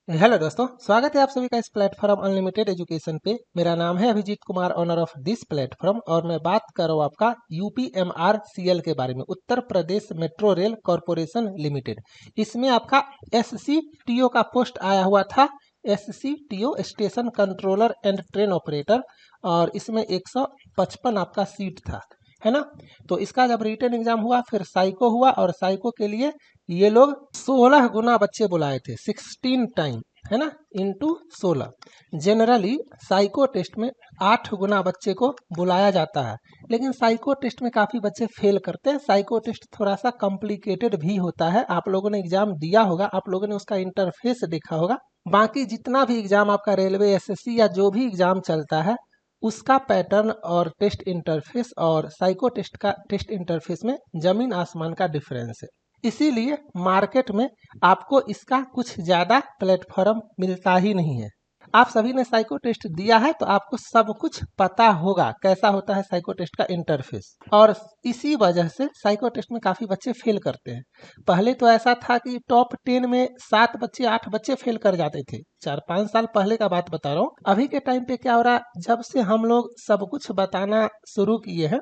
Hello दोस्तों, स्वागत है आप सभी का इस प्लेटफॉर्म अनलिमिटेड एजुकेशन पे। मेरा नाम है Abhijit Kumar, honour of this platform, और मैं बात कर रहा हूँ आपका UPMRCL के बारे में, Uttar Pradesh metro rail corporation limited. इसमें आपका SCTO का पोस्ट आया हुआ था, SCTO station controller and train operator, और इसमें 155 आपका सीट था, है ना। तो इसका जब रिटन एग्जाम हुआ, फिर साइको हुआ, और साइको के लिए ये लोग 16 गुना बच्चे बुलाए थे, 16 टाइम, है ना, इंटू 16। जनरली साइको टेस्ट में 8 गुना बच्चे को बुलाया जाता है, लेकिन साइको टेस्ट में काफ़ी बच्चे फेल करते हैं। साइको टेस्ट थोड़ा सा कॉम्प्लिकेटेड भी होता है। आप लोगों ने एग्जाम दिया होगा, आप लोगों ने उसका इंटरफेस देखा होगा। बाकी जितना भी एग्जाम आपका रेलवे, SSC या जो भी एग्जाम चलता है, उसका पैटर्न और टेस्ट इंटरफेस और साइको टेस्ट का टेस्ट इंटरफेस में जमीन आसमान का डिफरेंस है। इसीलिए मार्केट में आपको इसका कुछ ज़्यादा प्लेटफॉर्म मिलता ही नहीं है। आप सभी ने साइको टेस्ट दिया है तो आपको सब कुछ पता होगा कैसा होता है साइको टेस्ट का इंटरफेस, और इसी वजह से साइको टेस्ट में काफ़ी बच्चे फेल करते हैं। पहले तो ऐसा था कि टॉप 10 में 7 बच्चे 8 बच्चे फेल कर जाते थे, 4-5 साल पहले का बात बता रहा हूँ। अभी के टाइम पे क्या हो रहा, जब से हम लोग सब कुछ बताना शुरू किए हैं,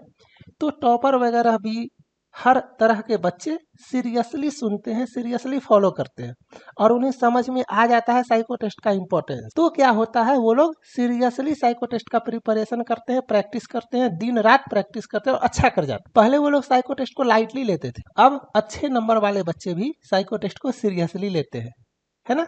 तो टॉपर वगैरह भी हर तरह के बच्चे सीरियसली सुनते हैं, सीरियसली फॉलो करते हैं, और उन्हें समझ में आ जाता है साइको टेस्ट का इंपॉर्टेंस। तो क्या होता है, वो लोग सीरियसली साइको टेस्ट का प्रिपरेशन करते हैं, प्रैक्टिस करते हैं, दिन रात प्रैक्टिस करते हैं और अच्छा कर जाते हैं। पहले वो लोग साइको टेस्ट को लाइटली लेते थे, अब अच्छे नंबर वाले बच्चे भी साइको टेस्ट को सीरियसली लेते हैं, है ना।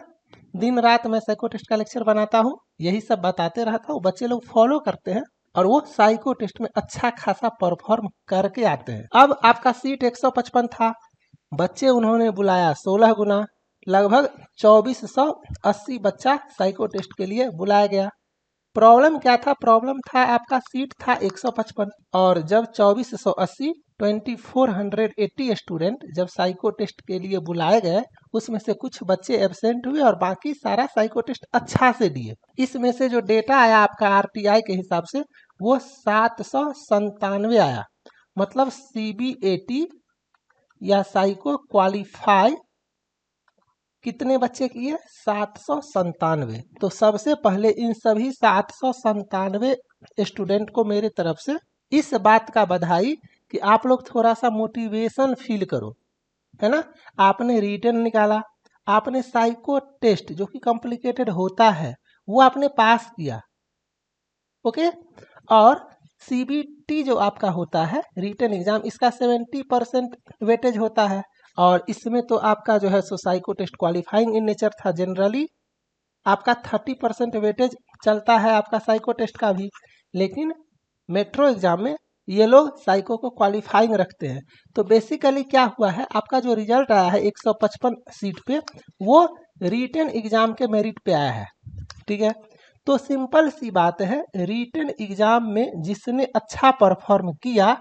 दिन रात मैं साइको टेस्ट का लेक्चर बनाता हूँ, यही सब बताते रहता हूँ, बच्चे लोग फॉलो करते हैं और वो साइको टेस्ट में अच्छा खासा परफॉर्म करके आते हैं। अब आपका सीट 155 था, बच्चे उन्होंने बुलाया 16 गुना, लगभग 2480 बच्चा साइको टेस्ट के लिए बुलाया गया। प्रॉब्लम क्या था, प्रॉब्लम था आपका सीट था 155, और जब 2480 2480 स्टूडेंट जब साइको टेस्ट के लिए बुलाए गए, उसमें से कुछ बच्चे एब्सेंट हुए और बाकी सारा साइको टेस्ट अच्छा से दिए। इसमें से जो डेटा आया आपका RTI के हिसाब से, वो 797 आया। मतलब CBAT या साइको क्वालिफाई कितने बच्चे किए, 797। तो सबसे पहले इन सभी 797 स्टूडेंट को मेरे तरफ से इस बात का बधाई कि आप लोग थोड़ा सा मोटिवेशन फील करो, है ना। आपने रिटन निकाला, आपने साइको टेस्ट जो कि कॉम्प्लिकेटेड होता है वो आपने पास किया, ओके। और CBT जो आपका होता है रिटन एग्जाम, इसका 70% वेटेज होता है, और इसमें तो आपका जो है सो psycho test qualifying in nature था। जनरली आपका 30% वेटेज चलता है आपका साइको टेस्ट का भी, लेकिन मेट्रो एग्जाम में ये लोग साइको को क्वालिफाइंग रखते हैं। तो बेसिकली क्या हुआ है, आपका जो रिजल्ट आया है 155 सीट पे, वो रिटन एग्जाम के मेरिट पे आया है, ठीक है। तो सिंपल सी बात है, रिटन एग्जाम में जिसने अच्छा परफॉर्म किया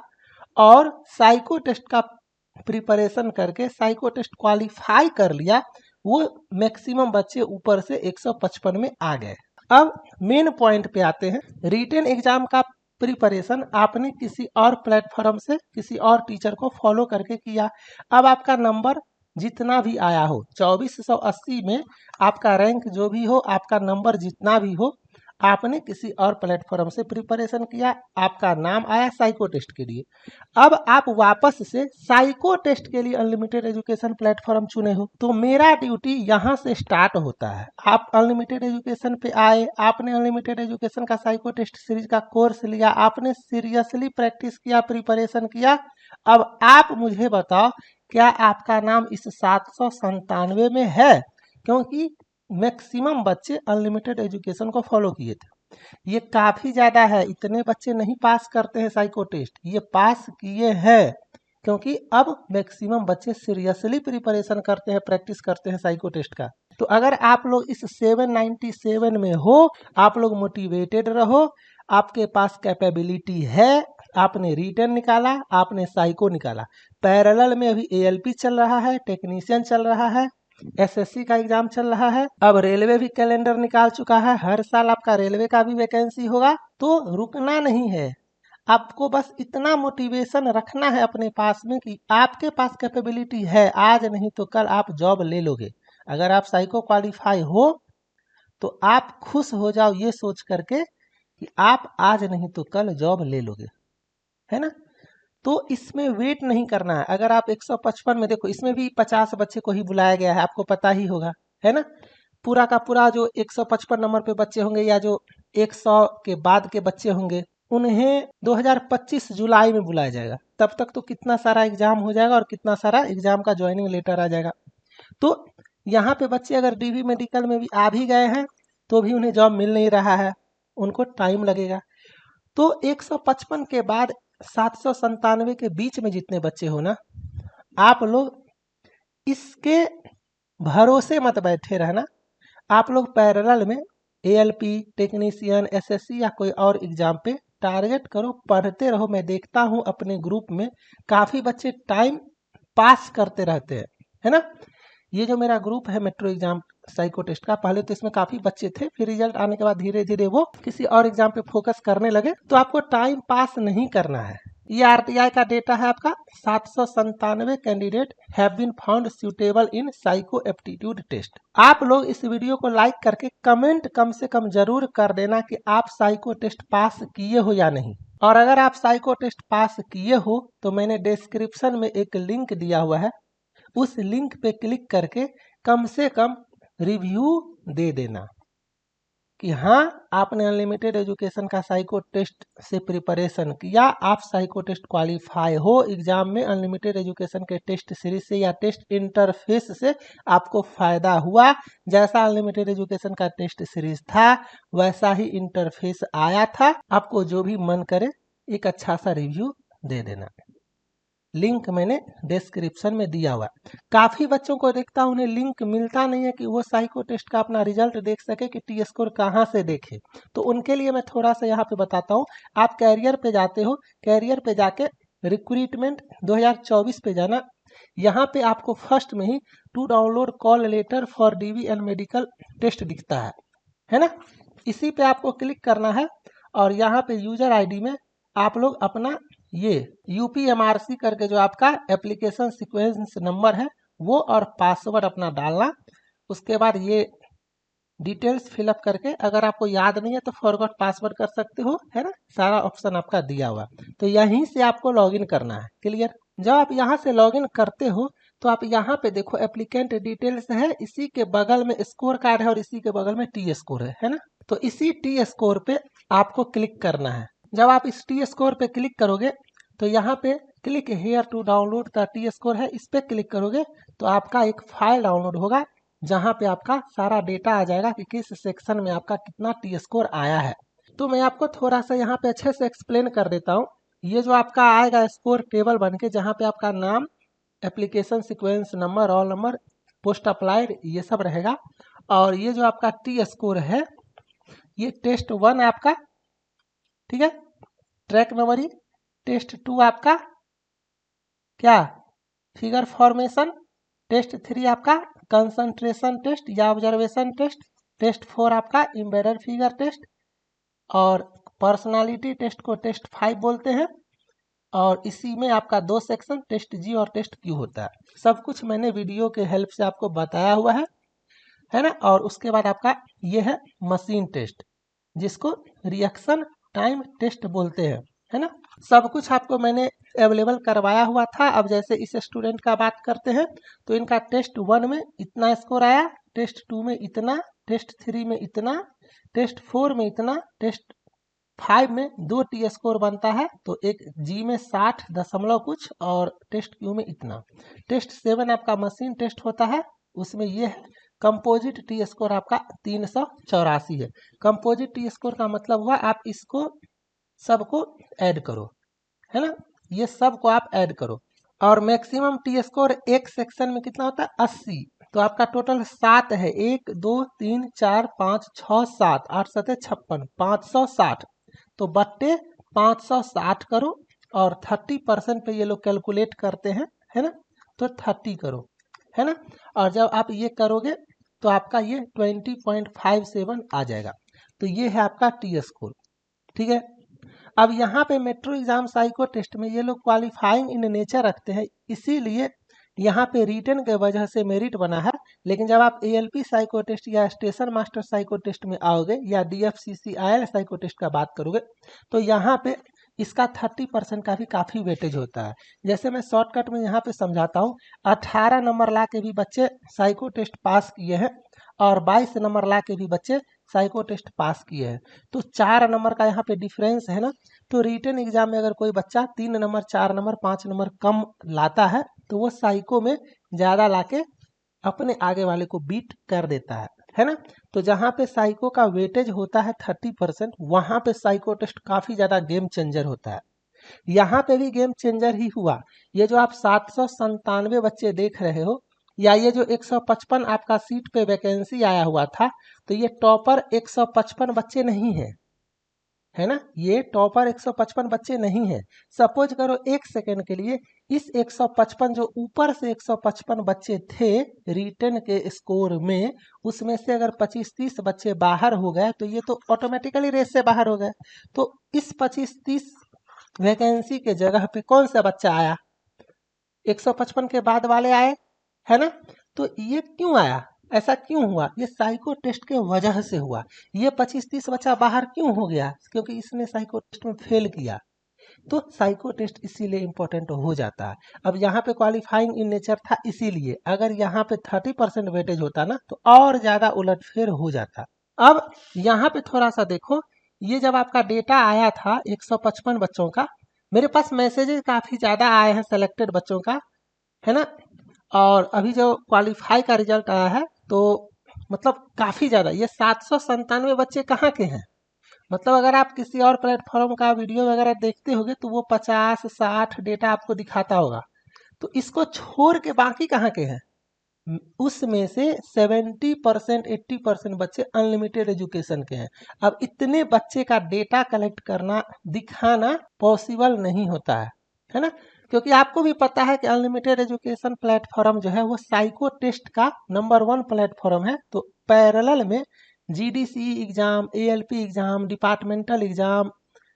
और साइको टेस्ट का प्रिपरेशन करके साइको टेस्ट क्वालिफाई कर लिया, वो मैक्सिमम बच्चे ऊपर से 155 में आ गए। अब मेन पॉइंट पे आते हैं। रिटन एग्जाम का प्रिपरेशन आपने किसी और प्लेटफॉर्म से किसी और टीचर को फॉलो करके किया, अब आपका नंबर जितना भी आया हो, 2480 में आपका रैंक जो भी हो, आपका नंबर जितना भी हो, आपने किसी और प्लेटफॉर्म से प्रिपरेशन किया, आपका नाम आया साइको टेस्ट के लिए। अब आप वापस से साइको टेस्ट के लिए अनलिमिटेड एजुकेशन प्लेटफॉर्म चुने हो, तो मेरा ड्यूटी यहाँ से स्टार्ट होता है। आप अनलिमिटेड एजुकेशन पे आए, आपने अनलिमिटेड एजुकेशन का साइको टेस्ट सीरीज का कोर्स लिया, आपने सीरियसली प्रैक्टिस किया, प्रिपरेशन किया। अब आप मुझे बताओ, क्या आपका नाम इस 797 में है? क्योंकि मैक्सिमम बच्चे अनलिमिटेड एजुकेशन को फॉलो किए थे। ये काफ़ी ज़्यादा है, इतने बच्चे नहीं पास करते हैं साइको टेस्ट, ये पास किए हैं क्योंकि अब मैक्सिमम बच्चे सीरियसली प्रिपरेशन करते हैं, प्रैक्टिस करते हैं साइको टेस्ट का। तो अगर आप लोग इस 797 में हो, आप लोग मोटिवेटेड रहो, आपके पास कैपेबिलिटी है, आपने रिटन निकाला, आपने साइको निकाला, पैरेलल में अभी ALP चल रहा है, टेक्नीशियन चल रहा है, SSC का एग्जाम चल रहा है, अब रेलवे भी कैलेंडर निकाल चुका है, हर साल आपका रेलवे का भी वैकेंसी होगा। तो रुकना नहीं है, आपको बस इतना मोटिवेशन रखना है अपने पास में कि आपके पास कैपेबिलिटी है, आज नहीं तो कल आप जॉब ले लोगे। अगर आप साइको क्वालिफाई हो तो आप खुश हो जाओ ये सोच करके कि आप आज नहीं तो कल जॉब ले लोगे, है ना। तो इसमें वेट नहीं करना है। अगर आप 155 में देखो, इसमें भी 50 बच्चे को ही बुलाया गया है, आपको पता ही होगा, है ना। पूरा का पूरा जो 155 नंबर पे बच्चे होंगे या जो 100 के बाद के बच्चे होंगे, उन्हें 2025 जुलाई में बुलाया जाएगा। तब तक तो कितना सारा एग्जाम हो जाएगा और कितना सारा एग्जाम का ज्वाइनिंग लेटर आ जाएगा। तो यहाँ पे बच्चे अगर डीवी मेडिकल में भी आ भी गए हैं तो भी उन्हें जॉब मिल नहीं रहा है, उनको टाइम लगेगा। तो 155 के बाद 797 के बीच में जितने बच्चे हो ना, आप लोग इसके भरोसे मत बैठे रहना। आप लोग पैरेलल में एएलपी, टेक्नीशियन, एसएससी या कोई और एग्जाम पे टारगेट करो, पढ़ते रहो। मैं देखता हूँ अपने ग्रुप में काफ़ी बच्चे टाइम पास करते रहते हैं, है ना। ये जो मेरा ग्रुप है मेट्रो एग्जाम साइको टेस्ट का, पहले तो इसमें काफ़ी बच्चे थे, फिर रिजल्ट आने के बाद धीरे धीरे वो किसी और एग्जाम पे फोकस करने लगे। तो आपको टाइम पास नहीं करना है। ये आरटीआई का डेटा है आपका, 797 candidate have been found suitable in psycho aptitude test. आप लोग इस वीडियो को लाइक करके कमेंट कम से कम जरूर कर देना कि आप साइको टेस्ट पास किए हो या नहीं। और अगर आप साइको टेस्ट पास किए हो तो मैंने डिस्क्रिप्शन में एक लिंक दिया हुआ है, उस लिंक पे क्लिक करके कम से कम रिव्यू दे देना कि हाँ आपने अनलिमिटेड एजुकेशन का साइको टेस्ट से प्रिपरेशन किया, आप साइको टेस्ट क्वालिफाई हो एग्जाम में। अनलिमिटेड एजुकेशन के टेस्ट सीरीज से या टेस्ट इंटरफेस से आपको फायदा हुआ। जैसा अनलिमिटेड एजुकेशन का टेस्ट सीरीज था वैसा ही इंटरफेस आया था। आपको जो भी मन करे एक अच्छा सा रिव्यू दे देना। लिंक मैंने डिस्क्रिप्शन में दिया हुआ। काफ़ी बच्चों को देखता हूँ उन्हें लिंक मिलता नहीं है कि वो साइको टेस्ट का अपना रिजल्ट देख सके कि टी स्कोर कहाँ से देखे। तो उनके लिए मैं थोड़ा सा यहाँ पे बताता हूँ। आप कैरियर पे जाते हो, कैरियर पे जाके रिक्रूटमेंट 2024 पे जाना। यहाँ पे आपको फर्स्ट में ही to download call letter for DV and medical test दिखता है ना। इसी पे आपको क्लिक करना है और यहाँ पे यूजर आईडी में आप लोग अपना ये UPMRC करके जो आपका एप्लीकेशन सीक्वेंस नंबर है वो और पासवर्ड अपना डालना। उसके बाद ये डिटेल्स फिलअप करके, अगर आपको याद नहीं है तो फॉरगॉट पासवर्ड कर सकते हो, है ना। सारा ऑप्शन आपका दिया हुआ। तो यहीं से आपको लॉगिन करना है। क्लियर। जब आप यहाँ से लॉगिन करते हो तो आप यहाँ पे देखो एप्लीकेंट डिटेल्स है, इसी के बगल में स्कोर कार्ड है और इसी के बगल में टी स्कोर है ना। तो इसी टी स्कोर पे आपको क्लिक करना है। जब आप इस टी स्कोर पे क्लिक करोगे तो यहाँ पे click here to download the T score है, इस पे क्लिक करोगे तो आपका एक फाइल डाउनलोड होगा जहाँ पे आपका सारा डेटा आ जाएगा कि किस सेक्शन में आपका कितना टी स्कोर आया है। तो मैं आपको थोड़ा सा यहाँ पे अच्छे से एक्सप्लेन कर देता हूँ। ये जो आपका आएगा स्कोर टेबल बन के, जहाँ पे आपका नाम, application sequence number, roll number, post applied, ये सब रहेगा। और ये जो आपका टी स्कोर है ये टेस्ट 1 आपका, ठीक है, ट्रैक मेमोरी। टेस्ट 2 आपका क्या, फिगर फॉर्मेशन। टेस्ट 3 आपका कंसंट्रेशन टेस्ट या ऑब्जर्वेशन टेस्ट। टेस्ट 4 आपका एम्बेडेड फिगर टेस्ट। और पर्सनालिटी टेस्ट को टेस्ट 5 बोलते हैं। और इसी में आपका 2 सेक्शन टेस्ट जी और टेस्ट क्यू होता है। सब कुछ मैंने वीडियो के हेल्प से आपको बताया हुआ है ना। और उसके बाद आपका ये है मशीन टेस्ट, जिसको रिएक्शन टाइम टेस्ट बोलते हैं, है ना। सब कुछ आपको मैंने अवेलेबल करवाया हुआ था। अब जैसे इस स्टूडेंट का बात करते हैं तो इनका टेस्ट 1 में इतना स्कोर आया, टेस्ट 2 में इतना, टेस्ट 3 में इतना, टेस्ट 4 में इतना, टेस्ट 5 में 2 टी स्कोर बनता है तो एक जी में 60 दशमलव कुछ और टेस्ट क्यू में इतना। टेस्ट 7 आपका मशीन टेस्ट होता है, उसमें ये है कंपोजिट टी स्कोर आपका 384 है। कंपोजिट टी स्कोर का मतलब हुआ आप इसको सबको ऐड करो, है ना। ये सबको आप ऐड करो। और मैक्सिमम टी स्कोर एक सेक्शन में कितना होता है, 80। तो आपका टोटल 7 है, 1 2 3 4 5 6 7 8 7 56, 560। तो बट्टे 560 करो और 30% पे ये लोग कैलकुलेट करते हैं, है ना। तो 30 करो, है ना। और जब आप ये करोगे तो आपका ये 20.57 आ जाएगा। तो ये है आपका टी स्कोर, ठीक है। अब यहाँ पे मेट्रो एग्जाम साइको टेस्ट में ये लोग क्वालिफाइंग इन नेचर रखते हैं, इसीलिए यहाँ पे रिटन के वजह से मेरिट बना है। लेकिन जब आप ALP साइको टेस्ट या स्टेशन मास्टर साइको टेस्ट में आओगे या DFCCIL साइको टेस्ट का बात करोगे तो यहाँ पे इसका 30% का भी काफ़ी वेटेज होता है। जैसे मैं शॉर्टकट में यहाँ पे समझाता हूँ, 18 नंबर ला के भी बच्चे साइको टेस्ट पास किए हैं और 22 नंबर ला के भी बच्चे साइको टेस्ट पास किए हैं। तो 4 नंबर का यहाँ पे डिफरेंस है ना। तो रिटन एग्जाम में अगर कोई बच्चा 3 नंबर 4 नंबर 5 नंबर कम लाता है तो वो साइको में ज़्यादा लाके अपने आगे वाले को बीट कर देता है ना। तो जहाँ पे साइको का वेटेज होता है 30%, वहाँ पे साइको टेस्ट काफ़ी ज़्यादा गेम चेंजर होता है। यहाँ पे भी गेम चेंजर ही हुआ। ये जो आप 797 बच्चे देख रहे हो या ये जो 155 आपका सीट पे वैकेंसी आया हुआ था, तो ये टॉपर 155 बच्चे नहीं है, है ना। ये टॉपर 155 बच्चे नहीं है। सपोज करो एक सेकेंड के लिए इस 155 जो ऊपर से 155 बच्चे थे रिटन के स्कोर में, उसमें से अगर 25-30 बच्चे बाहर हो गए तो ये तो ऑटोमेटिकली रेस से बाहर हो गए। तो इस 25-30 वैकेंसी के जगह पे कौन सा बच्चा आया? 155 के बाद वाले आए, है ना। तो ये क्यों आया, ऐसा क्यों हुआ? ये साइको टेस्ट के वजह से हुआ। ये 25-30 बच्चा बाहर क्यों हो गया? क्योंकि इसने साइको टेस्ट में फेल किया। तो साइको टेस्ट इसीलिए इम्पोर्टेंट हो जाता है। अब यहाँ पे क्वालिफाइंग इन नेचर था, इसीलिए अगर यहाँ पे 30% वेटेज होता ना तो और ज़्यादा उलटफेर हो जाता। अब यहाँ पे थोड़ा सा देखो, ये जब आपका डेटा आया था 155 बच्चों का, मेरे पास मैसेजेस काफ़ी ज़्यादा आए हैं सेलेक्टेड बच्चों का, है ना। और अभी जो क्वालिफाई का रिजल्ट आया है तो मतलब काफ़ी ज़्यादा, ये 797 बच्चे कहाँ के हैं? मतलब अगर आप किसी और प्लेटफॉर्म का वीडियो वगैरह देखते होगे तो वो 50-60 डेटा आपको दिखाता होगा, तो इसको छोड़ के बाकी कहाँ के हैं? उसमें से 70% 80% बच्चे अनलिमिटेड एजुकेशन के हैं। अब इतने बच्चे का डेटा कलेक्ट करना दिखाना पॉसिबल नहीं होता है ना। क्योंकि आपको भी पता है कि अनलिमिटेड एजुकेशन प्लेटफॉर्म जो है वो साइको टेस्ट का नंबर 1 प्लेटफॉर्म है। तो पैरेलल में GDC exam, ALP exam, departmental exam,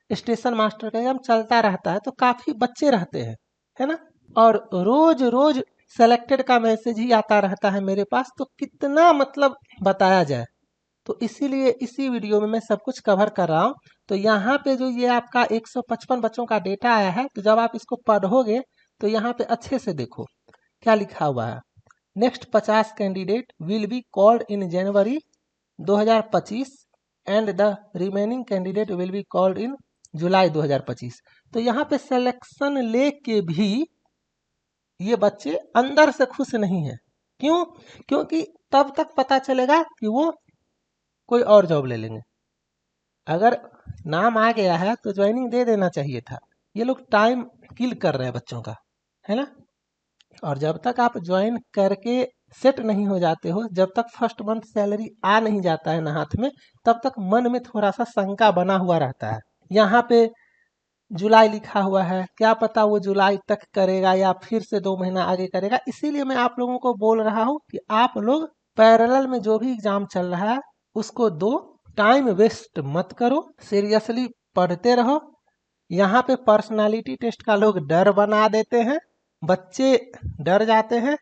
station master का एग्जाम चलता रहता है, तो काफ़ी बच्चे रहते हैं, है ना। और रोज रोज सेलेक्टेड का मैसेज ही आता रहता है मेरे पास, तो कितना मतलब बताया जाए। तो इसीलिए इसी वीडियो में मैं सब कुछ कवर कर रहा हूँ। तो यहाँ पे जो ये आपका 155 बच्चों का डेटा आया है, तो जब आप इसको पढ़ोगे तो यहाँ पे अच्छे से देखो क्या लिखा हुआ है। Next 50 candidate will be called in January 2025 and the remaining candidate will be called in July 2025। तो यहाँ पे सिलेक्शन लेके भी ये बच्चे अंदर से खुश नहीं है। क्यों? क्योंकि तब तक पता चलेगा कि वो कोई और जॉब ले लेंगे। अगर नाम आ गया है तो ज्वाइनिंग दे देना चाहिए था। ये लोग टाइम किल कर रहे हैं बच्चों का, है ना। और जब तक आप ज्वाइन करके सेट नहीं हो जाते हो, जब तक फर्स्ट मंथ सैलरी आ नहीं जाता है ना हाथ में, तब तक मन में थोड़ा सा शंका बना हुआ रहता है। यहाँ पे जुलाई लिखा हुआ है, क्या पता वो जुलाई तक करेगा या फिर से 2 महीना आगे करेगा। इसीलिए मैं आप लोगों को बोल रहा हूँ कि आप लोग पैरेलल में जो भी एग्जाम चल रहा है उसको दो, टाइम वेस्ट मत करो, सीरियसली पढ़ते रहो। यहाँ पे पर्सनालिटी टेस्ट का लोग डर बना देते हैं, बच्चे डर जाते हैं।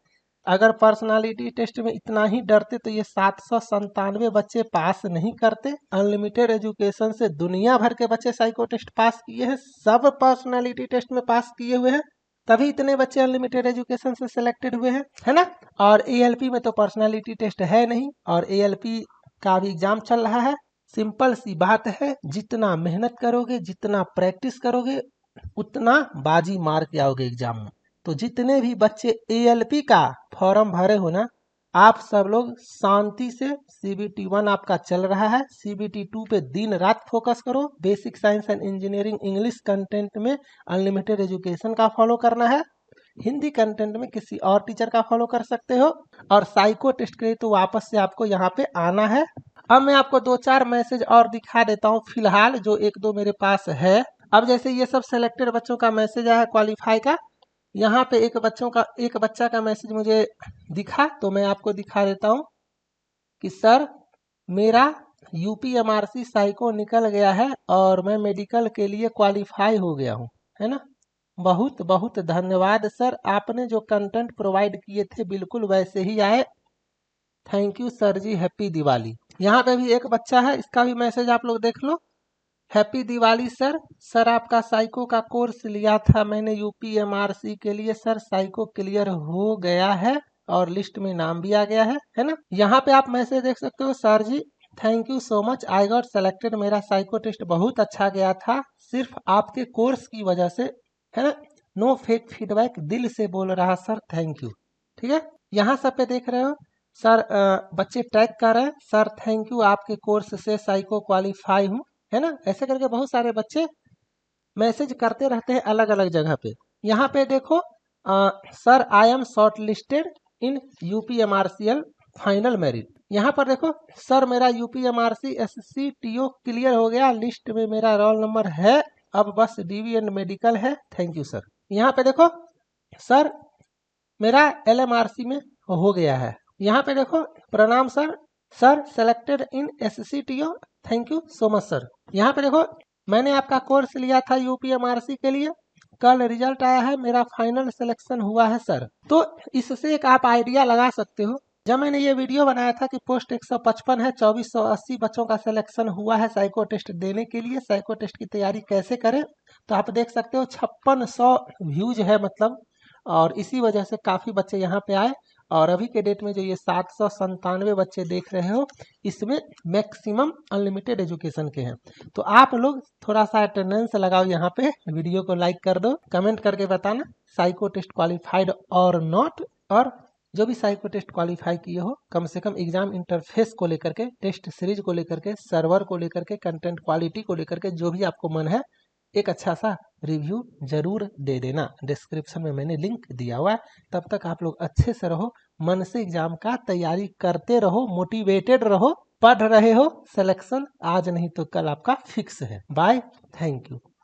अगर पर्सनालिटी टेस्ट में इतना ही डरते तो ये 797 बच्चे पास नहीं करते। अनलिमिटेड एजुकेशन से दुनिया भर के बच्चे साइको टेस्ट पास किए हैं, सब पर्सनालिटी टेस्ट में पास किए हुए हैं, तभी इतने बच्चे अनलिमिटेड एजुकेशन से सिलेक्टेड हुए हैं, है ना। और ALP में तो पर्सनालिटी टेस्ट है नहीं, और ALP का भी एग्जाम चल रहा है। सिंपल सी बात है, जितना मेहनत करोगे, जितना प्रैक्टिस करोगे, उतना बाजी मार के आओगे एग्जाम में। तो जितने भी बच्चे ALP का फॉर्म भरे हो ना, आप सब लोग शांति से, CBT 1 आपका चल रहा है, CBT 2 पे दिन रात फोकस करो। Basic science and engineering English content में अनलिमिटेड एजुकेशन का फॉलो करना है, हिंदी कंटेंट में किसी और टीचर का फॉलो कर सकते हो। और साइको टेस्ट के लिए तो वापस से आपको यहाँ पे आना है। अब मैं आपको 2-4 मैसेज और दिखा देता हूँ फिलहाल, जो 1-2 मेरे पास है। अब जैसे ये सब सेलेक्टेड बच्चों का मैसेज आया है क्वालिफाई का, यहाँ पे एक बच्चा का मैसेज मुझे दिखा, तो मैं आपको दिखा देता हूँ कि सर मेरा UPMRC साइको निकल गया है और मैं मेडिकल के लिए क्वालिफाई हो गया हूँ, है ना। बहुत बहुत धन्यवाद सर, आपने जो कंटेंट प्रोवाइड किए थे बिल्कुल वैसे ही आए। Thank you sir ji, happy Diwali. यहाँ पे भी एक बच्चा है, इसका भी मैसेज आप लोग देख लो। Happy Diwali sir. सर आपका साइको का कोर्स लिया था मैंने यूपीएमआरसी के लिए सर, साइको क्लियर हो गया है और लिस्ट में नाम भी आ गया है ना। यहाँ पे आप मैसेज देख सकते हो, sir ji thank you so much, I got selected, मेरा साइको टेस्ट बहुत अच्छा गया था सिर्फ आपके कोर्स की वजह से, है ना। नो फेक फीडबैक, दिल से बोल रहा सर, थैंक यू। ठीक है, यहाँ सब पे देख रहे हो सर, बच्चे टैग कर रहे हैं सर, थैंक यू आपके कोर्स से साइको क्वालिफाई हूँ, है ना। ऐसे करके बहुत सारे बच्चे मैसेज करते रहते हैं अलग अलग जगह पे। यहाँ पे देखो sir I am shortlisted in UPMRCL final merit. यहाँ पर देखो सर मेरा यूपीएमआरसी एससीटीओ क्लियर हो गया, लिस्ट में मेरा रोल नंबर है, अब बस डीवी एंड मेडिकल है, थैंक यू सर। यहाँ पे देखो सर मेरा एलएमआरसी में हो गया है। यहाँ पे देखो प्रणाम sir, sir selected in SCTO, thank you so much sir. यहाँ पे देखो मैंने आपका कोर्स लिया था यूपीएमआरसी के लिए, कल रिजल्ट आया है, मेरा फाइनल सिलेक्शन हुआ है सर। तो इससे एक आप आइडिया लगा सकते हो, जब मैंने ये वीडियो बनाया था कि पोस्ट 155 है, 2480 बच्चों का सिलेक्शन हुआ है साइको टेस्ट देने के लिए, साइको टेस्ट की तैयारी कैसे करें, तो आप देख सकते हो 5600 व्यूज है मतलब, और इसी वजह से काफ़ी बच्चे यहाँ पे आए। और अभी के डेट में जो ये 797 बच्चे देख रहे हो, इसमें मैक्सिमम अनलिमिटेड एजुकेशन के हैं। तो आप लोग थोड़ा सा अटेंडेंस लगाओ यहाँ पे, वीडियो को लाइक कर दो, कमेंट करके बताना साइको टेस्ट क्वालिफाइड और नॉट, और जो भी साइको टेस्ट क्वालिफाई किए हो कम से कम एग्जाम इंटरफेस को लेकर के, टेस्ट सीरीज को लेकर के, सर्वर को लेकर के, कंटेंट क्वालिटी को लेकर के, जो भी आपको मन है एक अच्छा सा रिव्यू जरूर दे देना। डिस्क्रिप्शन में मैंने लिंक दिया हुआ है। तब तक आप लोग अच्छे से रहो, मन से एग्जाम का तैयारी करते रहो, मोटिवेटेड रहो, पढ़ रहे हो, सिलेक्शन आज नहीं तो कल आपका फिक्स है। Bye, thank you.